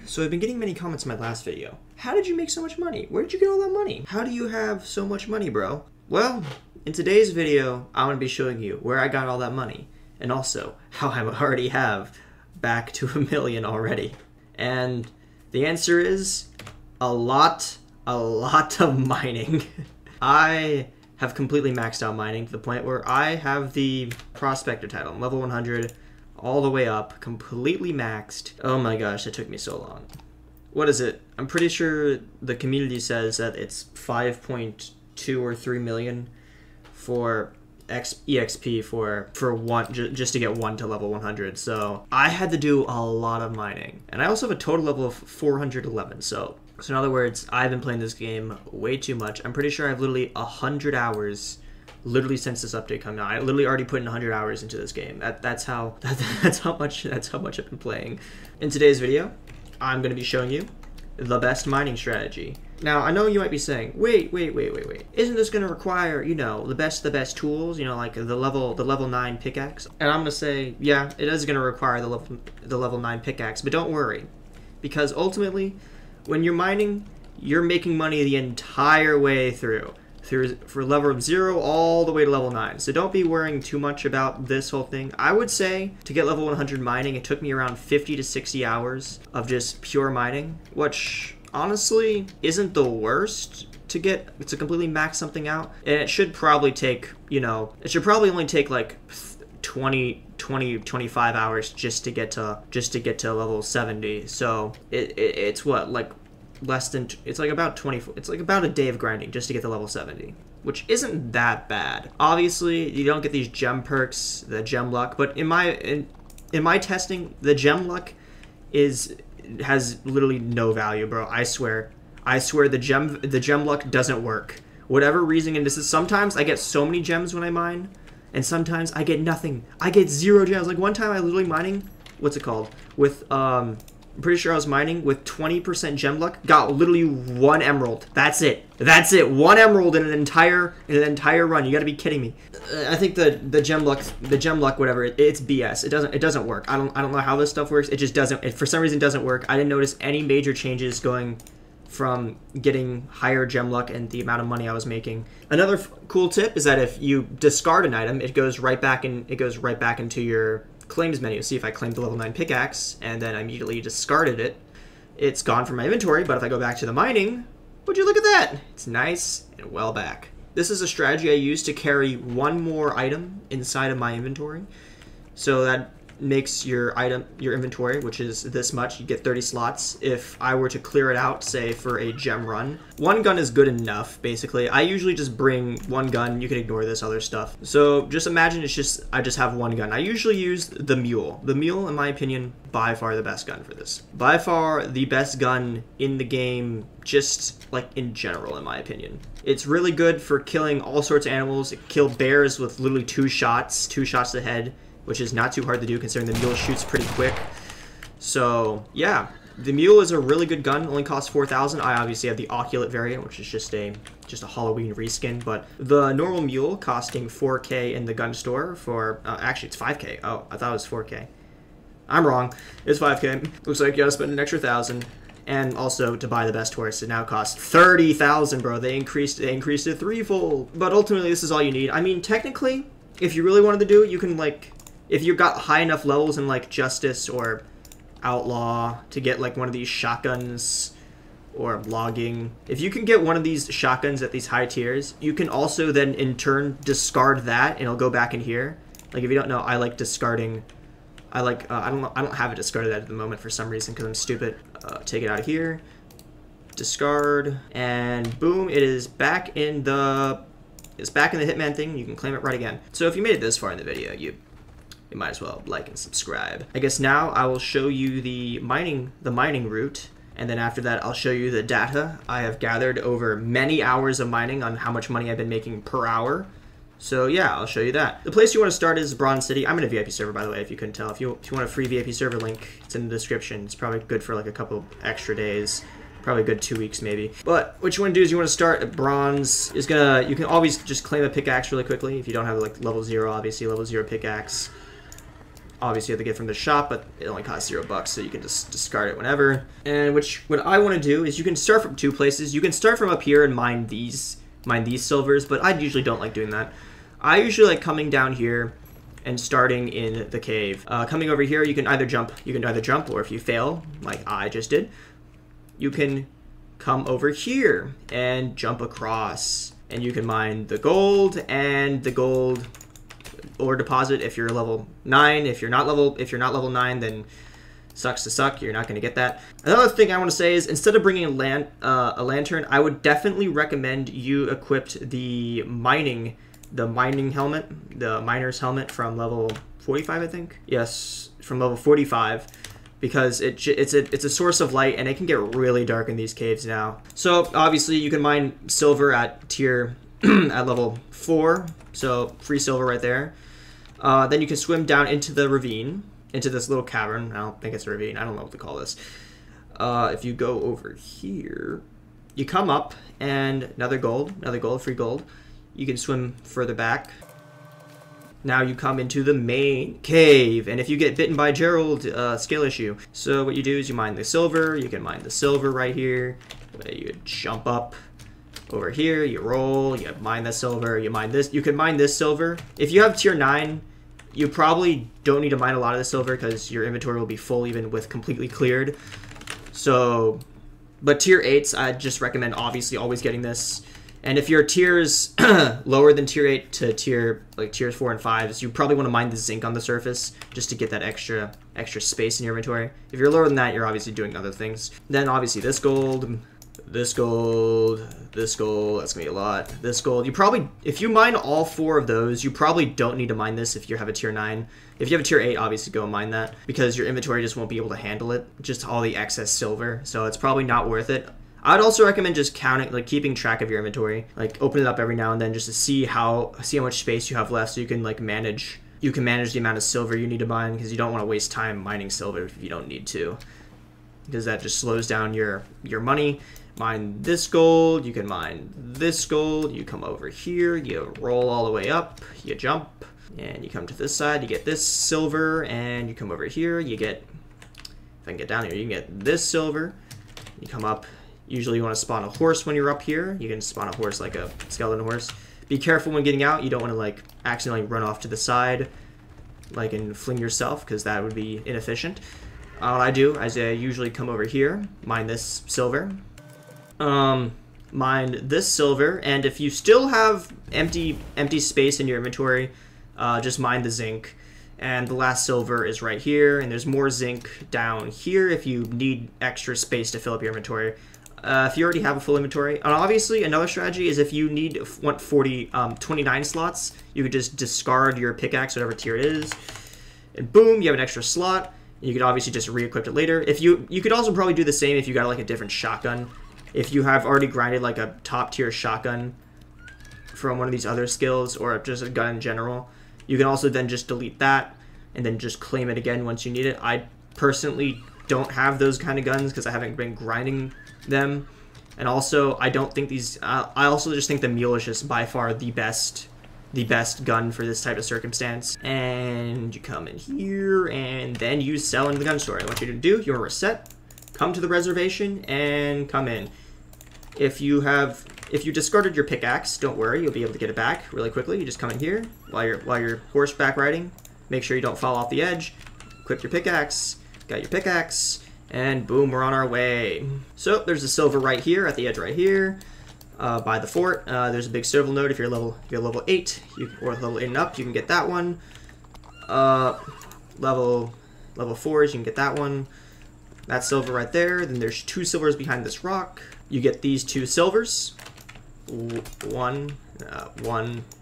So I've been getting many comments in my last video. How did you make so much money? Where did you get all that money? How do you have so much money, bro? Well, in today's video, I'm going to be showing you where I got all that money. And also, how I already have back to 1 million already. And the answer is a lot of mining. I have completely maxed out mining to the point where I have the prospector title. I'm level 100, all the way up, completely maxed. Oh my gosh, it took me so long. What is it? I'm pretty sure the community says that it's 5.2 or 3 million for EXP for one, just to get one to level 100. So I had to do a lot of mining. And I also have a total level of 411. So in other words, I've been playing this game way too much. I'm pretty sure I've literally 100 hours literally since this update came out. I literally already put in 100 hours into this game. That's how much I've been playing. In today's video, I'm going to be showing you the best mining strategy. Now, I know you might be saying, wait. Isn't this going to require, you know, the best tools, you know, like the level 9 pickaxe? And I'm going to say, yeah, it is going to require the level 9 pickaxe, but don't worry, because ultimately when you're mining, you're making money the entire way through for level 0 all the way to level 9. So don't be worrying too much about this whole thing. I would say to get level 100 mining, it took me around 50 to 60 hours of just pure mining, which honestly isn't the worst to completely max something out. And it should probably take, you know, it should probably only take like 25 hours just to get to level 70. So it's what, like it's like about a day of grinding just to get to level 70, which isn't that bad. Obviously, you don't get these gem perks, the gem luck, but in my testing, the gem luck has literally no value, bro. I swear the gem luck doesn't work. Whatever reason, and this is, sometimes I get so many gems when I mine, and sometimes I get nothing. I get 0 gems. Like one time I literally mining, what's it called? With I'm pretty sure I was mining with 20% gem luck, got literally 1 emerald. That's it. 1 emerald in an entire run. You got to be kidding me. I think the gem luck, whatever, it's BS. It doesn't work. I don't know how this stuff works. It just doesn't. It for some reason doesn't work. I didn't notice any major changes going from getting higher gem luck and the amount of money I was making. Another cool tip is that if you discard an item, it goes right back into your claims menu. See, if I claimed the level 9 pickaxe and then I immediately discarded it, it's gone from my inventory. But if I go back to the mining, would you look at that? It's nice and well back. This is a strategy I use to carry 1 more item inside of my inventory. So that makes your inventory, which is this much, you get 30 slots. If I were to clear it out, say for a gem run, 1 gun is good enough, basically. I usually just bring 1 gun. You can ignore this other stuff. So just imagine I just have 1 gun. I usually use the mule. The mule, in my opinion, by far the best gun for this. By far the best gun in the game, just like in general, in my opinion. It's really good for killing all sorts of animals. It killed bears with literally 2 shots to the head, which is not too hard to do considering the mule shoots pretty quick. So yeah, the mule is a really good gun. Only costs 4,000. I obviously have the Oculate variant, which is just a Halloween reskin. But the normal mule costing 4K in the gun store for actually it's 5K. Oh, I thought it was 4K. I'm wrong. It's 5K. Looks like you gotta spend an extra 1,000. And also to buy the best horse, it now costs 30,000, bro. They increased it 3-fold. But ultimately, this is all you need. I mean, technically, if you really wanted to do it, you can like, if you got high enough levels in like Justice or Outlaw to get like one of these shotguns or logging, if you can get one of these shotguns at these high tiers, you can also then in turn discard that and it'll go back in here. Like if you don't know, I like discarding. I don't have it discarded at the moment for some reason because I'm stupid. Take it out of here, discard, and boom, it is back in the Hitman thing. You can claim it right again. So if you made it this far in the video, you might as well like and subscribe. I guess now I will show you the mining route, and then after that I'll show you the data I have gathered over many hours of mining on how much money I've been making per hour. So yeah, I'll show you that. The place you want to start is Bronze City. I'm in a VIP server, by the way, if you couldn't tell. If you want a free VIP server link, it's in the description. It's probably good for like a couple extra days. Probably a good 2 weeks maybe. But what you want to do is you want to start at bronze. You can always just claim a pickaxe really quickly if you don't have like level 0, obviously level 0 pickaxe. Obviously, you have to get from the shop, but it only costs $0, so you can just discard it whenever. And what I want to do is you can start from 2 places. You can start from up here and mine these silvers, but I usually don't like doing that. I usually like coming down here and starting in the cave. Coming over here, you can either jump, or if you fail, like I just did, you can come over here and jump across, and you can mine the gold and the gold ore deposit if you're level 9. If you're not level 9, then sucks to suck. You're not going to get that. Another thing I want to say is instead of bringing a lantern, I would definitely recommend you equipped the mining helmet, the miner's helmet from level 45, I think. Yes, from level 45, because it's a source of light, and it can get really dark in these caves now. So obviously you can mine silver at tier at level 4, so free silver right there. Then you can swim down into the ravine, into this little cavern. I don't think it's a ravine. I don't know what to call this. If you go over here, you come up, and another gold, free gold. You can swim further back. Now you come into the main cave, and if you get bitten by Gerald, skill issue. So what you do is you mine the silver. You can mine the silver right here. You jump up over here, you roll, you mine the silver, you mine this. You can mine this silver. If you have tier 9, you probably don't need to mine a lot of the silver because your inventory will be full even with completely cleared. So, but tier 8s, I'd just recommend obviously always getting this. And if your tiers lower than tier 8 to tiers 4 and 5s, you probably want to mine the zinc on the surface just to get that extra space in your inventory. If you're lower than that, you're obviously doing other things. Then obviously this gold, that's gonna be a lot. This gold, if you mine all 4 of those, you probably don't need to mine this if you have a tier 9. If you have a tier 8, obviously go and mine that, because your inventory just won't be able to handle it, just all the excess silver, so it's probably not worth it. I'd also recommend just counting, like keeping track of your inventory, like open it up every now and then just to see how much space you have left, so you can like manage the amount of silver you need to mine, because you don't want to waste time mining silver if you don't need to, because that just slows down your money. Mine this gold, you can mine this gold, you come over here, you roll all the way up, you jump, and you come to this side, you get this silver, and you come over here, you get, if I can get down here, you can get this silver, you come up. Usually you want to spawn a horse when you're up here. You can spawn a horse like a skeleton horse. Be careful when getting out. You don't want to like accidentally run off to the side like and fling yourself, because that would be inefficient. What I do is I usually come over here, mine this silver, and if you still have empty space in your inventory, just mine the zinc. And the last silver is right here, and there's more zinc down here if you need extra space to fill up your inventory. If you already have a full inventory, and obviously another strategy is if you want 29 slots, you could just discard your pickaxe, whatever tier it is, and boom, you have an extra slot. You could obviously just re-equip it later. If you could also probably do the same if you got like a different shotgun. If you have already grinded like a top tier shotgun from one of these other skills, or just a gun in general, you can also then just delete that and then just claim it again once you need it. I personally don't have those kind of guns because I haven't been grinding them, and also I don't think these. I also just think the mule is just by far the best gun for this type of circumstance. And you come in here, and then you sell into the gun store. I want you to do. You want to reset, come to the reservation, and come in. If you discarded your pickaxe, don't worry, you'll be able to get it back really quickly. You just come in here while you're horseback riding. Make sure you don't fall off the edge. Equip your pickaxe. Got your pickaxe, and boom, we're on our way. So there's a silver right here at the edge right here, by the fort. There's a big silver node if you're level 8, or level 8 and up, you can get that one. Level 4s, you can get that one. That's silver right there. Then there's 2 silvers behind this rock. You get these 2 silvers. 1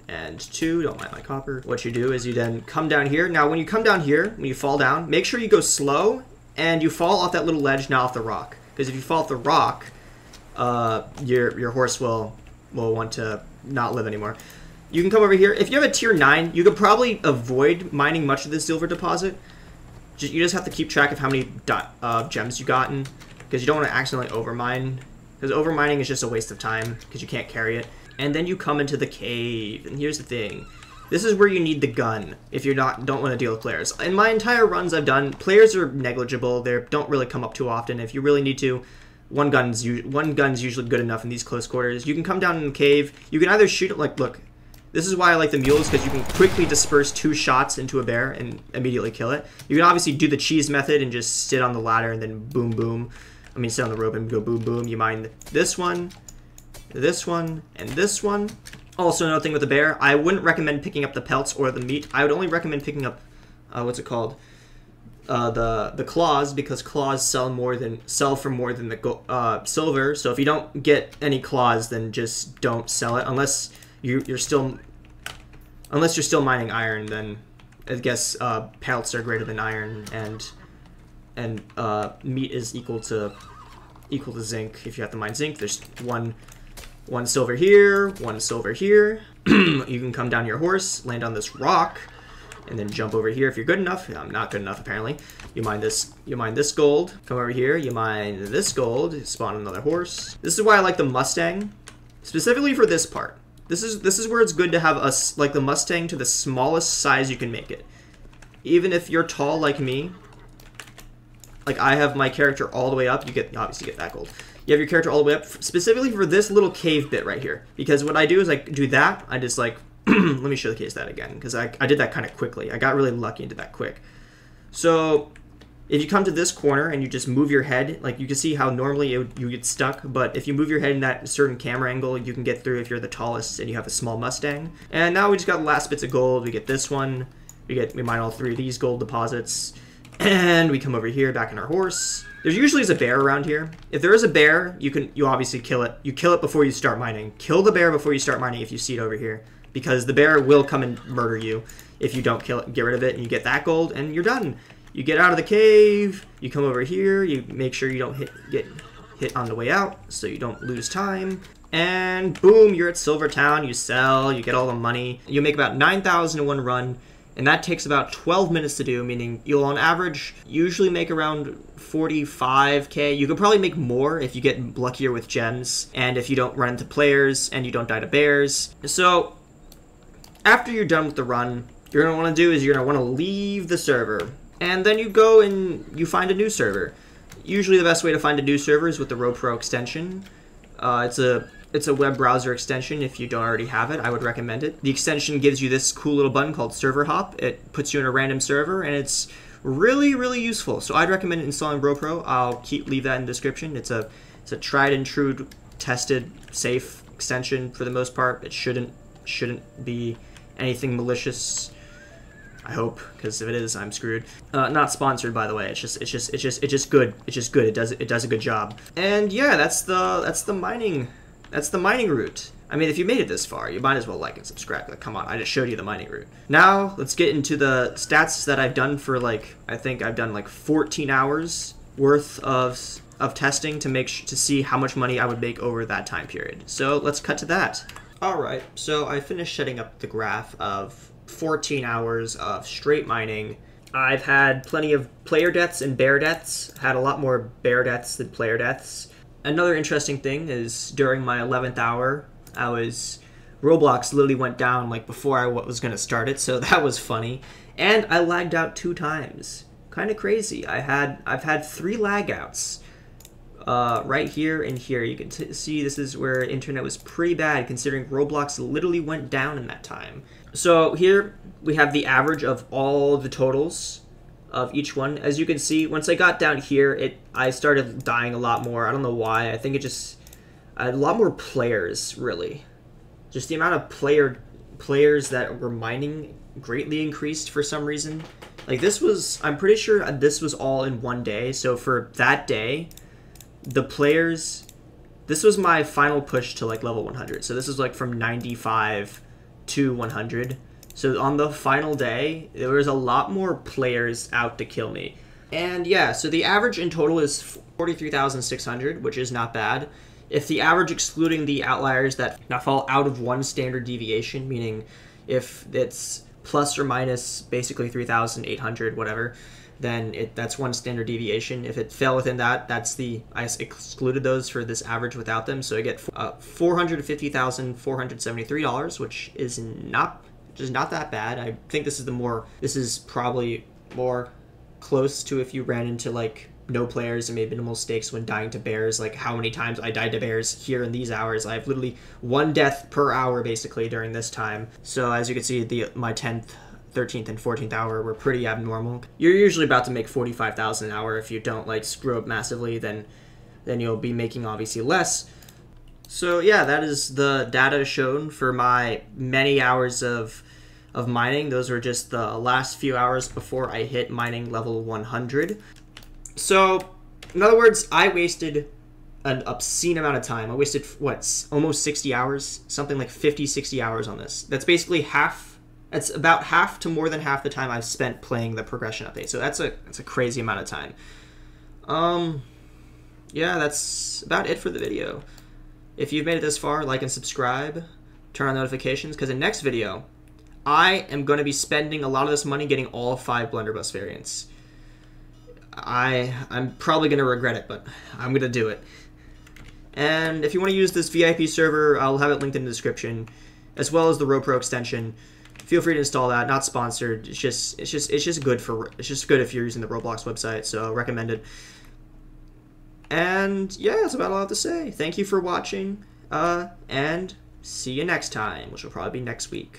and 2. Don't mind my copper. What you do is you then come down here. Now, when you come down here, when you fall down, make sure you go slow and you fall off that little ledge, not off the rock. Because if you fall off the rock, your horse will want to not live anymore. You can come over here. If you have a tier 9, you could probably avoid mining much of this silver deposit. You just have to keep track of how many gems you've gotten, because you don't want to accidentally overmine. Because overmining is just a waste of time, because you can't carry it. And then you come into the cave, and here's the thing. This is where you need the gun if you don't want to deal with players. In my entire runs I've done, players are negligible. They don't really come up too often. If you really need to, one gun's usually good enough in these close quarters. You can come down in the cave. You can either shoot it like, look, this is why I like the mules, because you can quickly disperse 2 shots into a bear and immediately kill it. You can obviously do the cheese method and just sit on the ladder and then boom, boom. I mean, sit on the rope and go boom, boom. You mine this one, and this one. Also, another thing with the bear, I wouldn't recommend picking up the pelts or the meat. I would only recommend picking up, what's it called? The claws, because claws sell for more than the silver. So if you don't get any claws, then just don't sell it unless you're still mining iron. Then I guess pelts are greater than iron, and meat is equal to zinc. If you have to mine zinc, there's one silver here, 1 silver here. You can come down your horse, land on this rock, and then jump over here if you're good enough. I'm not good enough, apparently. You mine this gold. Come over here, you mine this gold, spawn another horse. This is why I like the Mustang, specifically for this part. This is where it's good to have like the Mustang to the smallest size you can make it. Even if you're tall like me, like I have my character all the way up, you obviously get that gold. You have your character all the way up, specifically for this little cave bit right here. Because what I do is I do that, I just like, let me showcase that again, because I did that kind of quickly. I got really lucky and did that quick. So, if you come to this corner and you just move your head, like you can see how normally you get stuck, but if you move your head in that certain camera angle, you can get through if you're the tallest and you have a small Mustang. And now we just got the last bits of gold. We get this one, we mine all 3 of these gold deposits, and we come over here back in our horse. There usually is a bear around here. If there is a bear, you obviously kill it. You kill it before you start mining. Kill the bear before you start mining if you see it over here, because the bear will come and murder you if you don't kill it, get rid of it, and you get that gold, and you're done. You get out of the cave, you come over here, you make sure you don't get hit on the way out, so you don't lose time, and boom, you're at Silver Town, you sell, you get all the money. You make about 9,000 in one run, and that takes about 12 minutes to do, meaning you'll on average usually make around 45k. You could probably make more if you get luckier with gems, and if you don't run into players, and you don't die to bears. So, after you're done with the run, you're going to want to do is you're going to want to leave the server. And then you go and you find a new server. Usually the best way to find a new server is with the RoPro extension. It's a web browser extension. If you don't already have it, I would recommend it. The extension gives you this cool little button called Server Hop. It puts you in a random server, and it's really, really useful. So I'd recommend installing RoPro. I'll leave that in the description. It's a tried and true, tested, safe extension for the most part. It shouldn't be anything malicious, I hope, because if it is, I'm screwed. Not sponsored, by the way. It's just good. It's just good. It does a good job. And yeah, that's the mining route. I mean, if you made it this far, you might as well like and subscribe. Like, come on, I just showed you the mining route. Now, let's get into the stats that I've done for I think I've done 14 hours worth of testing to see how much money I would make over that time period. So let's cut to that. All right, so I finished setting up the graph of 14 hours of straight mining. I've had plenty of player deaths and bear deaths. Had a lot more bear deaths than player deaths. Another interesting thing is during my 11th hour, Roblox literally went down before I was going to start it, so that was funny. And I lagged out 2 times. Kind of crazy. I've had 3 lag outs. Right here and here. You can see this is where internet was pretty bad, considering Roblox literally went down in that time. So here we have the average of all the totals of each one. As you can see, once I got down here, I started dying a lot more. I don't know why. I think I had a lot more players, really. Just the amount of players that were mining greatly increased for some reason. I'm pretty sure this was all in one day. So for that day, the players, this was my final push to level 100. So this is from 95 to 100. So on the final day, there was a lot more players out to kill me. And yeah, so the average in total is 43,600, which is not bad. If the average excluding the outliers that fall out of one standard deviation, meaning if it's plus or minus basically 3,800, whatever, then that's one standard deviation. If it fell within that, I excluded those for this average without them. So I get $450,473, which is not which is not that bad. I think this is probably more close to if you ran into like no players and made minimal stakes when dying to bears. Like how many times I died to bears here in these hours. I have literally 1 death per hour basically during this time. So as you can see, my 10th, 13th, and 14th hour were pretty abnormal. You're usually about to make 45,000 an hour. If you don't like screw up massively, then you'll be making obviously less. So yeah, that is the data shown for my many hours of mining. Those were just the last few hours before I hit mining level 100. So, in other words, I wasted an obscene amount of time. I wasted, almost 60 hours? Something like 50, 60 hours on this. That's basically half. That's about half to more than half the time I've spent playing the progression update. So that's a crazy amount of time. Yeah, that's about it for the video. If you've made it this far, like and subscribe. Turn on notifications, because in next video, I am going to be spending a lot of this money getting all 5 blunderbuss variants. I'm probably going to regret it, but I'm going to do it. And if you want to use this VIP server, I'll have it linked in the description, as well as the RoPro extension. Feel free to install that. Not sponsored. It's just good if you're using the Roblox website, so recommend it. And yeah, that's about all I have to say. Thank you for watching, and see you next time, which will probably be next week.